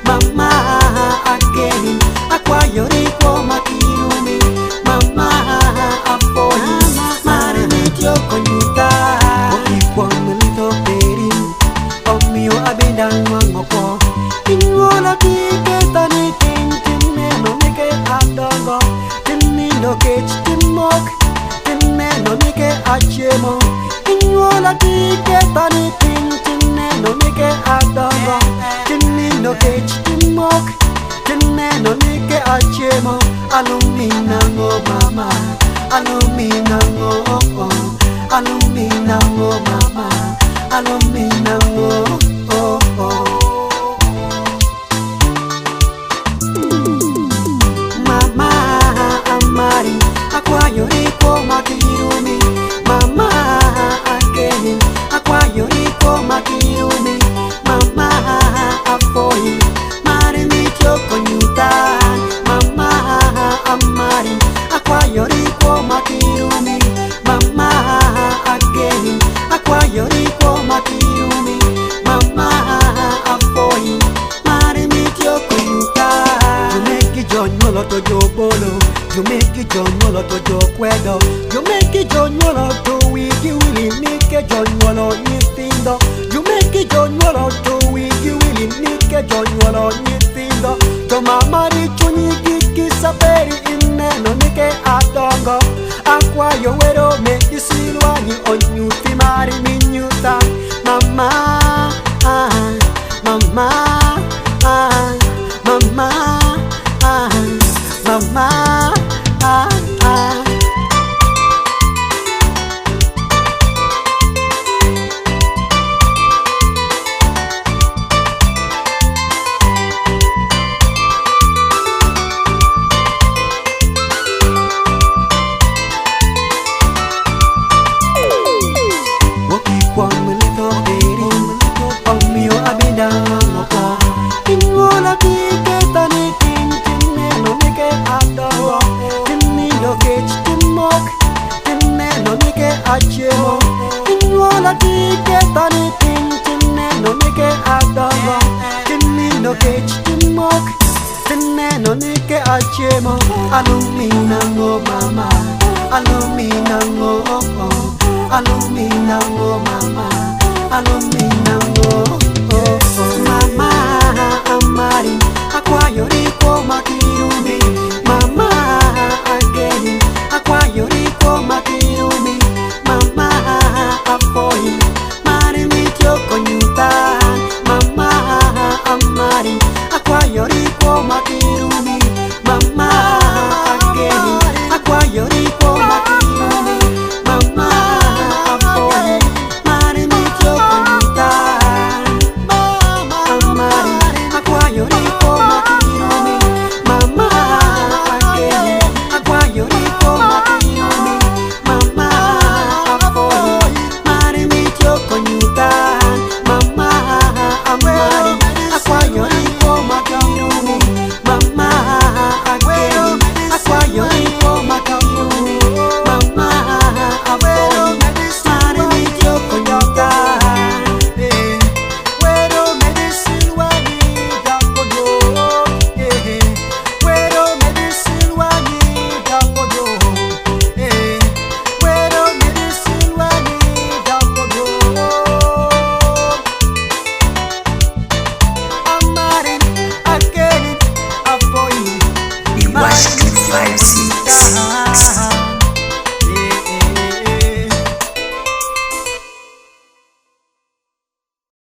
mama again. Akwayori kwa makirumi, mama afoi. Mare mityo konyuta, okikwa mulito peri. Omio abenda ngwangoko, ingola tiketani tintin no nike adongo. Tinino kech timok, tineno nike achemo. Ingola tiketani tintin no nike adongo. Tinino kech timok, tineno nike achemo. Alumina ngo mama, alumina ngo alumina ngo mama, alumina ngo mama amari akwayori kwa makirumi, mama again akwayori kwa makirumi, mama afoi. Mare mityo konyuta, mama amari akwayori kwa makirumi, mama again akwayori kwa makirumi, mama afoi. Mare mityo konyuta. You make it John Yolo to Jobolo, you make it John Yolo to Jokwedo, you make it John Yolo to Wiki Willy, Nike John Yolo Nitindo, you make it John Yolo to Wiki Willy, Nike John Yolo Nitindo, to mama Richuni Kiki Saperi in Neno Nike Adongo, Aqua Yowero make you see Luani on you, Timari Minuta, mama, mama, mama, mama, Wokikwa mulito beri, omio abenda ngoko. Ingola tiketani tintineno nike adongo. Tinino kech timok, tineno nike achemo. Ingola tiketani tintineno nike adongo. Tinino kech timok, tineno nike achemo. Alumina ngo mama, alumina ngo alumina ngo mama, alumina ngo